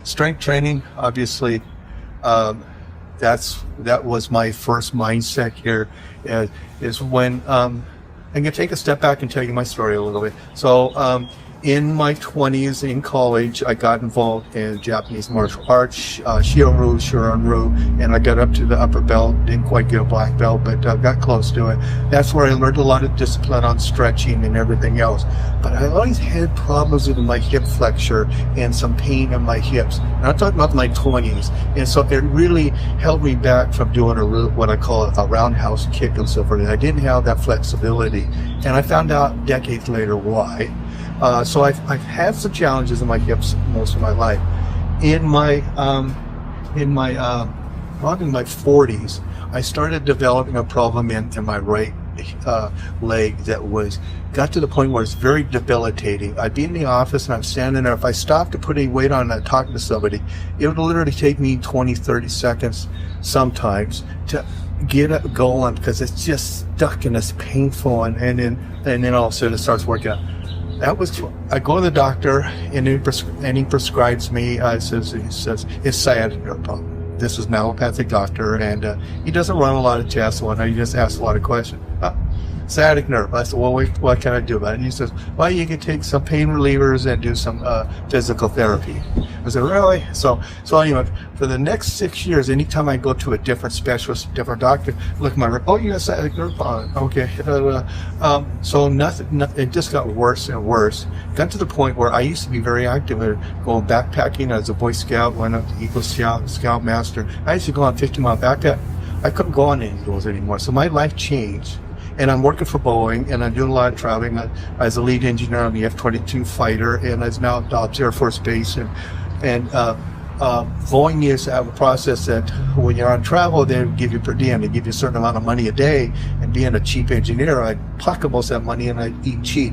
Strength training, obviously, that was my first mindset here. Is when I'm gonna take a step back and tell you my story a little bit. So, in my 20s in college, I got involved in Japanese martial arts, Shio-ryu, Shorin-ryu, and I got up to the upper belt. Didn't quite get a black belt, but got close to it. That's where I learned a lot of discipline on stretching and everything else. But I always had problems with my hip flexor and some pain in my hips. And I'm talking about my 20s. And so it really held me back from doing what I call a roundhouse kick and so forth. I didn't have that flexibility. And I found out decades later why. So I've had some challenges in my hips most of my life. In my probably in my 40s, I started developing a problem in my right leg that got to the point where it's very debilitating. I'd be in the office and I'm standing there. If I stopped to put any weight on and talking to somebody, it would literally take me 20, 30 seconds sometimes to get it going because it's just stuck and it's painful, and then all of a sudden it starts working out. I go to the doctor and he prescribes me, he says it's sciatic nerve problem. This is an allopathic doctor, and he doesn't run a lot of tests and whatnot. He just asks a lot of questions. Sciatic nerve. I said, well, what can I do about it? And he says, well, you can take some pain relievers and do some physical therapy. I said, really? So anyway, for the next 6 years, anytime I go to a different specialist, different doctor, look at my, oh, you got sciatic nerve problem. Okay. So nothing, it just got worse and worse. Got to the point where I used to be very active, going backpacking as a Boy Scout, went up to Eagle Scout Master. I used to go on 50-mile backpack. I couldn't go on any of those anymore. So my life changed. And I'm working for Boeing, and I'm doing a lot of traveling. I was a lead engineer on the F-22 fighter, and I was now at Dobbs Air Force Base. And Boeing used to have a process that when you're on travel, they give you per diem. They give you a certain amount of money a day. And being a cheap engineer, I'd pocket most of that money and I'd eat cheap.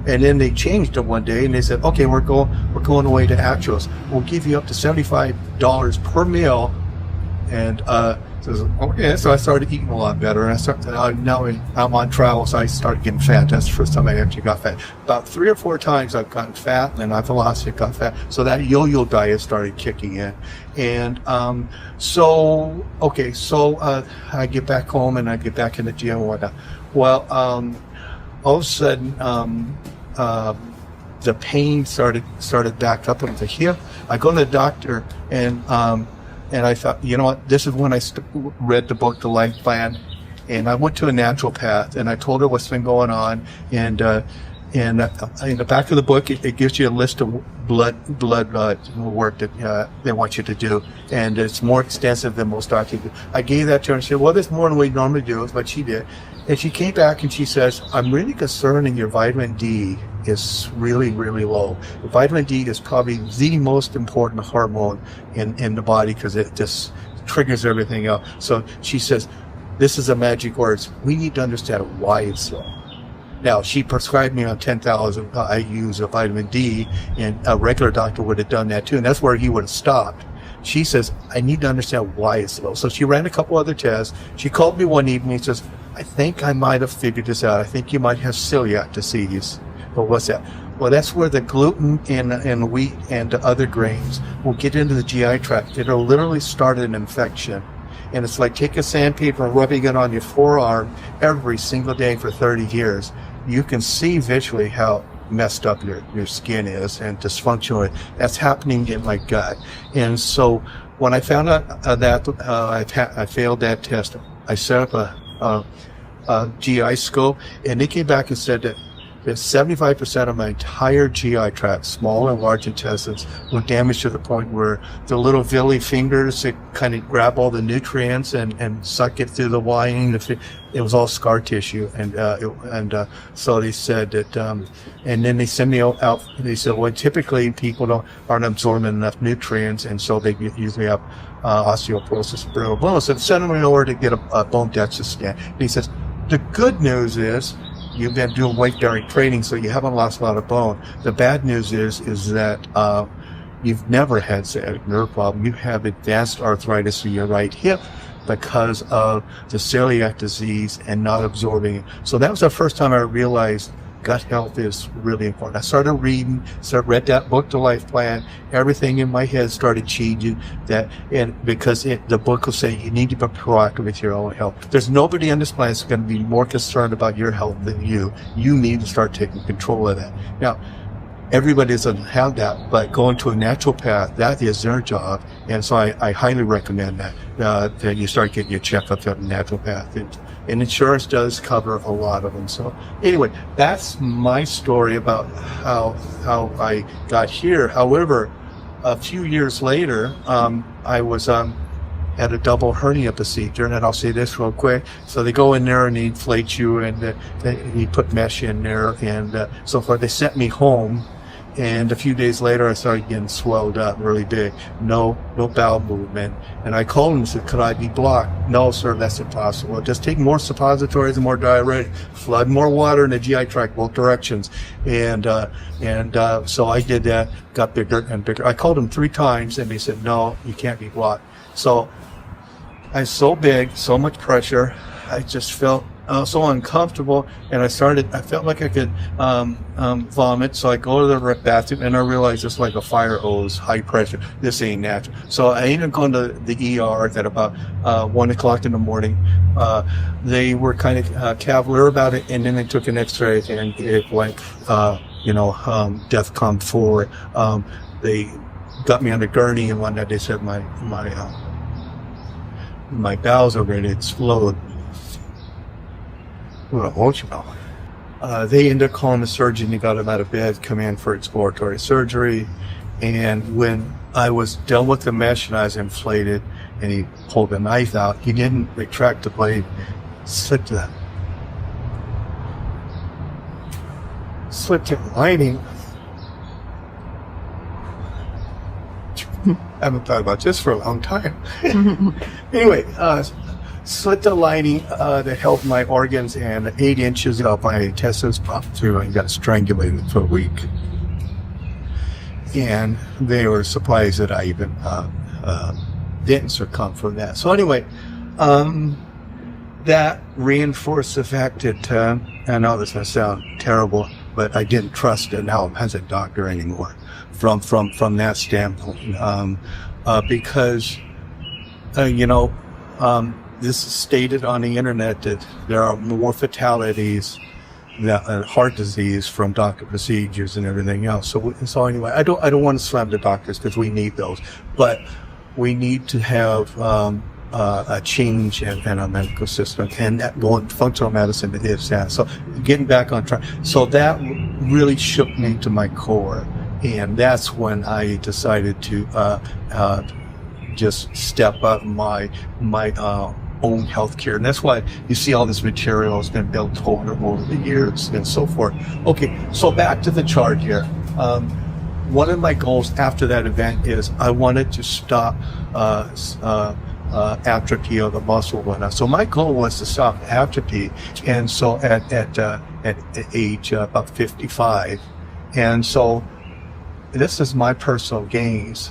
And then they changed it one day, and they said, okay, we're going away to actuals. We'll give you up to $75 per meal. And okay, so I started eating a lot better, and now I'm on travel, so I started getting fat. That's the first time I actually got fat. About 3 or 4 times I've gotten fat, and I've lost it, got fat. So that yo-yo diet started kicking in, and so I get back home and I get back in the gym and whatnot. Well, all of a sudden, the pain started back up in the hip. I go to the doctor, and I thought, you know what, this is when I read the book, The Life Plan, and I went to a naturopath, and I told her what's been going on, and in the back of the book, it gives you a list of blood work that they want you to do, and it's more extensive than most doctors do. I gave that to her and she said, well, there's more than we normally do, but she did. And she came back and she says, I'm really concerned and your vitamin D is really, really low. Vitamin D is probably the most important hormone in the body because it just triggers everything else. So she says, this is a magic words. We need to understand why it's low. Now, she prescribed me on 10,000 IUs of vitamin D, and a regular doctor would have done that too, and that's where he would have stopped. She says, I need to understand why it's low. So she ran a couple other tests. She called me one evening and says, I think I might have figured this out. I think you might have celiac disease. But what's that? Well, that's where the gluten and wheat and other grains will get into the GI tract. It'll literally start an infection. And it's like taking sandpaper and rubbing it on your forearm every single day for 30 years. You can see visually how messed up your skin is and dysfunctional. That's happening in my gut. And so when I found out that I failed that test, I set up a GI scope, and they came back and said that 75% of my entire GI tract, small and large intestines, were damaged to the point where the little villi fingers that kind of grab all the nutrients and suck it through the lining. It was all scar tissue, and so they said that. And then they sent me out. They said, well, typically people aren't absorbing enough nutrients, and so they usually have osteoporosis, brittle bones. So they sent me over to get a bone DEXA scan. And he says, the good news is, you've been doing weight-bearing training, so you haven't lost a lot of bone. The bad news is that you've never had sciatic nerve problem. You have advanced arthritis in your right hip because of the celiac disease and not absorbing it. So that was the first time I realized gut health is really important. I started reading, read that book, The Life Plan. Everything in my head started changing. Because the book will say you need to be proactive with your own health. There's nobody on this planet that's going to be more concerned about your health than you. You need to start taking control of that. Now, everybody doesn't have that, but going to a naturopath, that is their job. And so I highly recommend that you start getting your checkups at a naturopath. And insurance does cover a lot of them. So anyway, that's my story about how I got here. However, a few years later, I was at a double hernia procedure, and I'll say this real quick. So they go in there and they inflate you, and they put mesh in there, and so forth. They sent me home. And a few days later, I started getting swelled up really big. No bowel movement. And I called him and said, could I be blocked? No, sir, that's impossible. Just take more suppositories and more diuretic. Flood more water in the GI tract, both directions. And so I did that, got bigger and bigger. I called him 3 times, and they said, no, you can't be blocked. So I was so big, so much pressure. I just felt so uncomfortable, and I felt like I could vomit. So I go to the bathroom, and I realized it's like a fire hose, high pressure. This ain't natural. So I ended up going to the ER at about 1 o'clock in the morning. They were kind of cavalier about it, and then they took an X-ray, and it went, DEFCON 4. They got me on the gurney, and one night they said my bowels are ready to explode. Well, won't you know? They ended up calling the surgeon. He got him out of bed, come in for exploratory surgery. And when I was done with the mesh and I was inflated, and he pulled the knife out, he didn't retract the blade, slipped the lining. I haven't thought about this for a long time. Anyway, slit the lining that held my organs, and 8 inches of my intestines popped through and got strangulated for a week. And they were surprised that I even didn't succumb from that. So anyway, that reinforced the fact that, I know this may sound terrible, but I didn't trust it now as a doctor anymore from that standpoint. Because, this is stated on the internet that there are more fatalities heart disease from doctor procedures and everything else. So anyway, I don't want to slam the doctors, because we need those, but we need to have a change in our medical system, and that going functional medicine is that. So getting back on track. So that really shook me to my core, and that's when I decided to just step up my own healthcare. And that's why you see all this material has been built over the years and so forth. Okay, so back to the chart here. One of my goals after that event is I wanted to stop atrophy of the muscle. So my goal was to stop atrophy, and so at age about 55. And so this is my personal gains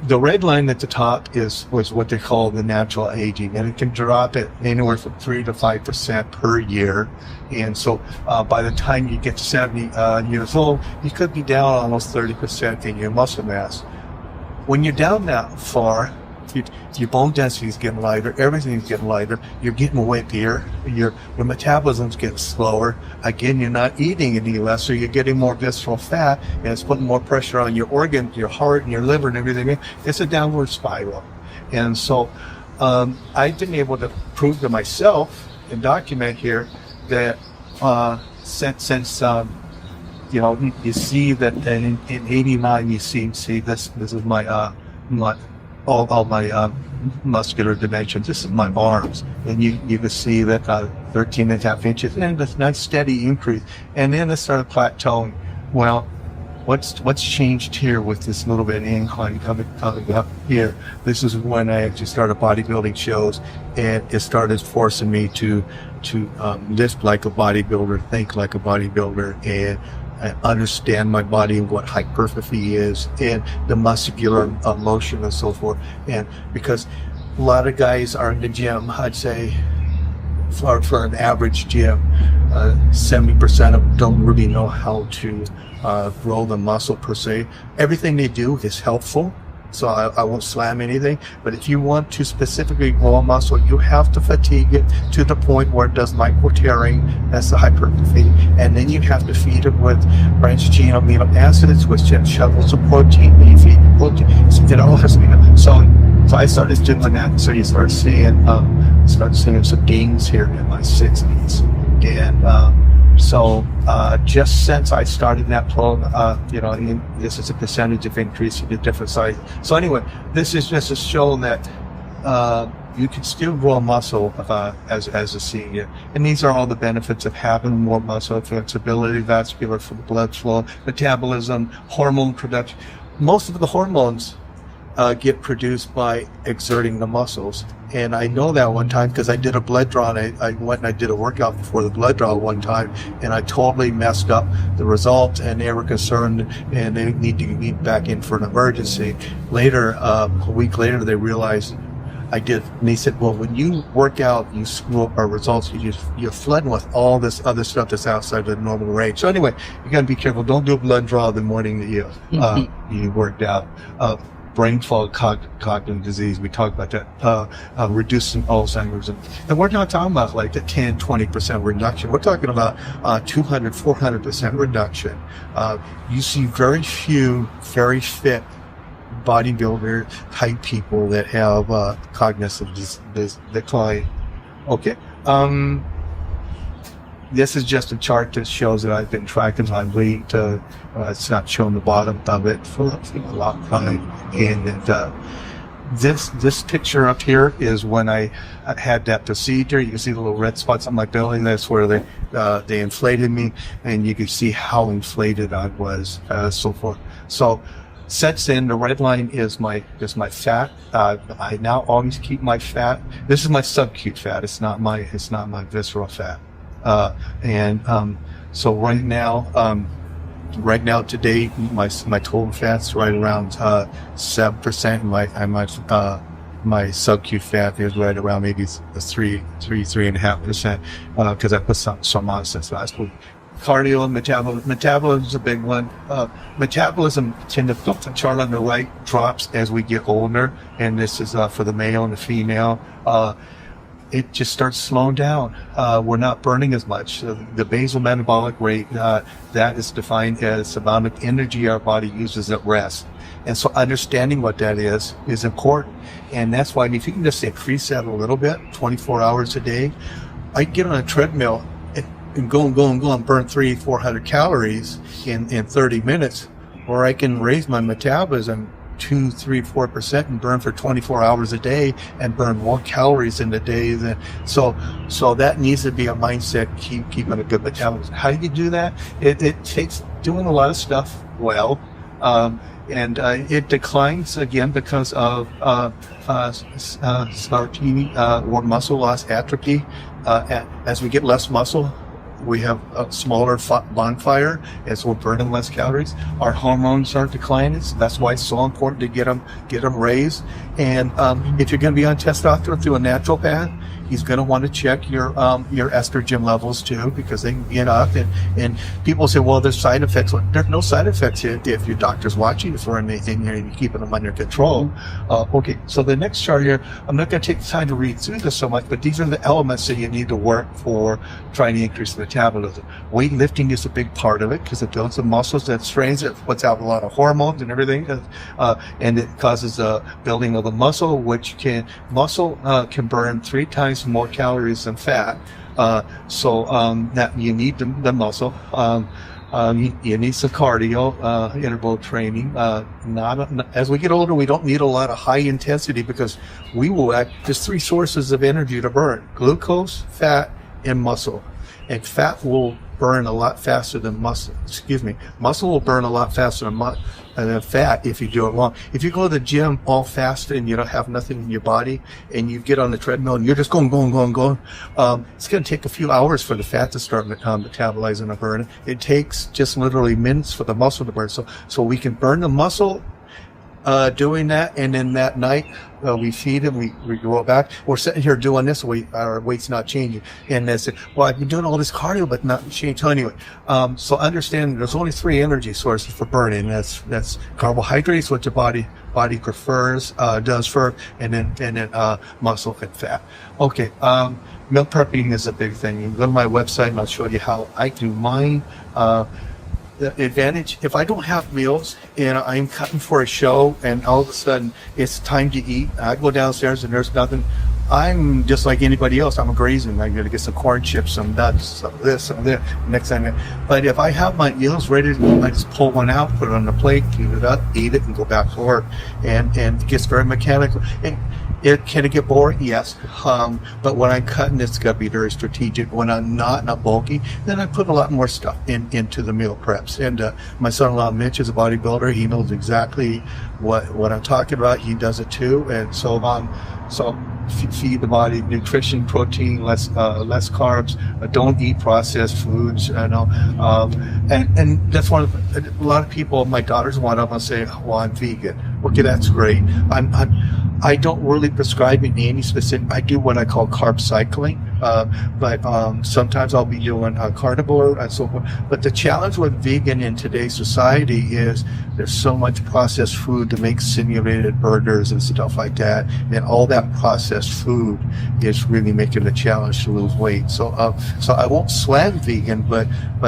the red line at the top was what they call the natural aging, and it can drop at anywhere from 3 to 5% per year. And so by the time you get to 70 years old, you could be down almost 30% in your muscle mass. When you're down that far, your bone density is getting lighter, everything's getting lighter, you're getting whippier, your metabolism's getting slower. Again, you're not eating any less, so you're getting more visceral fat, and it's putting more pressure on your organs, your heart and your liver and everything. It's a downward spiral. And so I've been able to prove to myself and document here that since you see that in 89 you see this is my all my muscular dimensions. This is my arms, and you can see that 13 and a half inches, and this nice steady increase, and then it started plateauing. Well, what's changed here with this little bit of incline coming up here? This is when I actually started bodybuilding shows, and it started forcing me to lift like a bodybuilder, think like a bodybuilder, and I understand my body and what hypertrophy is, and the muscular motion and so forth. And because a lot of guys are in the gym, I'd say for an average gym, 70% of them don't really know how to grow the muscle per se. Everything they do is helpful, so I won't slam anything. But if you want to specifically grow a muscle, you have to fatigue it to the point where it does micro tearing. That's the hypertrophy, and then you have to feed it with branched chain amino acids, which shovels of protein. Then you feed it protein. So it all has to be done. So I started doing that. So you start seeing some gains here in my 60s, and so just since I started that program, this is a percentage of increase in the different size. So anyway, this is just to show that you can still grow muscle as a senior, and these are all the benefits of having more muscle: flexibility, vascular blood flow, metabolism, hormone production. Most of the hormones get produced by exerting the muscles. And I know that one time because I did a blood draw, and I went and I did a workout before the blood draw one time, and I totally messed up the results, and they were concerned, and they need to get me back in for an emergency. Later, a week later, they realized I did, and they said, well, when you work out, you screw up our results. You're flooding with all this other stuff that's outside the normal range. So anyway, you got to be careful. Don't do a blood draw the morning that you worked out. Brain fog, cognitive disease, we talked about that, reducing Alzheimer's. And we're not talking about like the 10, 20% reduction. We're talking about 200, 400% reduction. You see very few, very fit bodybuilder type people that have cognitive decline. Okay. This is just a chart that shows that I've been tracking my weight. It's not showing the bottom of it for a long time. And this picture up here is when I had that procedure. You can see the little red spots on my belly. That's where they inflated me, and you can see how inflated I was, so forth. So since then, the red line is my fat. I now always keep my fat. This is my subcute fat. It's not my visceral fat. So right now today, my total fat's right around 7%. My subcute fat is right around maybe 3.5%, because I put some on since last week. Cardio and metabolism is a big one. Metabolism, the chart on the right, drops as we get older, and this is for the male and the female. It just starts slowing down. We're not burning as much. The basal metabolic rate, that is defined as the amount of energy our body uses at rest. And so understanding what that is important. And that's why if you can just increase that a little bit, 24 hours a day, I can get on a treadmill and go and burn 300-400 calories in 30 minutes, or I can raise my metabolism 2-4% and burn for 24 hours a day and burn more calories in the day. So that needs to be a mindset, keeping a good metabolism. How do you do that? It takes doing a lot of stuff well, and it declines again because of starting or muscle loss, atrophy. As we get less muscle, we have a smaller bonfire as we're burning less calories. Our hormones are declining. So that's why it's so important to get them raised. And if you're going to be on testosterone through a natural path, he's going to want to check your estrogen levels too, because they can get up. And people say, well, there's side effects. Well, there's no side effects here if your doctor's watching you for anything and you're keeping them under control. Okay, so the next chart here, I'm not going to take the time to read through this so much, but these are the elements that you need to work for trying to increase metabolism. Weightlifting is a big part of it because it builds the muscles, that strains it, puts out a lot of hormones and everything, and it causes the building of the muscle, which can burn 3 times more calories than fat. So that you need the muscle. You need some cardio, interval training. As we get older, we don't need a lot of high intensity because there's 3 sources of energy to burn: glucose, fat, and muscle. And fat will burn a lot faster than muscle. Muscle will burn a lot faster than fat if you do it wrong. If you go to the gym all fast and you don't have nothing in your body, and you get on the treadmill and you're just going, it's going to take a few hours for the fat to start metabolizing and burning. It takes just literally minutes for the muscle to burn. So we can burn the muscle doing that, and then that night we feed him, we go back. We're sitting here doing this, our weight's not changing. And they say, well, I've been doing all this cardio, but not changed. So anyway, so understand there's only 3 energy sources for burning. That's carbohydrates, what your body prefers, does first, and then muscle and fat. Okay, meal prepping is a big thing. You can go to my website and I'll show you how I do mine. The advantage, if I don't have meals and I'm cutting for a show and all of a sudden it's time to eat, I go downstairs and there's nothing. I'm just like anybody else. I'm grazing. I'm going to get some corn chips, some nuts, some this, some that. Next time, but if I have my meals ready, I just pull one out, put it on the plate, clean it up, eat it, and go back to work. And it gets very mechanical. And can it get boring? Yes. But when I'm cutting, it's got to be very strategic. When I'm not bulky, then I put a lot more stuff into the meal preps. And my son-in-law Mitch is a bodybuilder. He knows exactly what I'm talking about. He does it too. And so feed the body nutrition, protein, less carbs. Don't eat processed foods. And that's one of a lot of people. My daughter's one of them. Say, "Well, I'm vegan." Okay, that's great. I don't really prescribe any specific. I do what I call carb cycling, but sometimes I'll be doing carnivore and so forth. But the challenge with vegan in today's society is there's so much processed food to make simulated burgers and stuff like that, and all that processed food is really making it a challenge to lose weight. So I won't slam vegan, but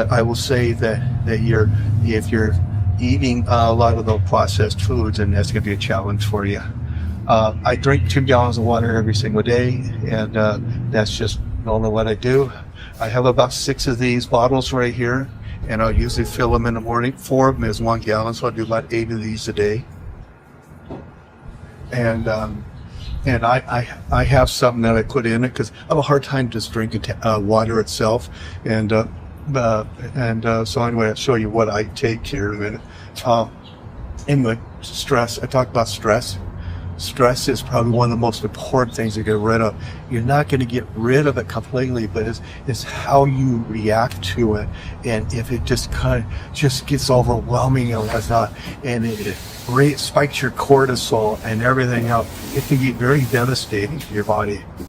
I will say that if you're eating a lot of those processed foods, and that's going to be a challenge for you. I drink 2 gallons of water every single day, and that's just normally what I do. I have about 6 of these bottles right here, and I'll usually fill them in the morning. 4 of them is 1 gallon, so I do about 8 of these a day. And I have something that I put in it because I have a hard time just drinking water itself. So anyway, I'll show you what I take here in a minute. Anyway, stress. I talked about stress. Stress is probably one of the most important things to get rid of. You're not going to get rid of it completely, but it's how you react to it. And if it just gets overwhelming and whatnot, and it spikes your cortisol and everything else, it can be very devastating to your body.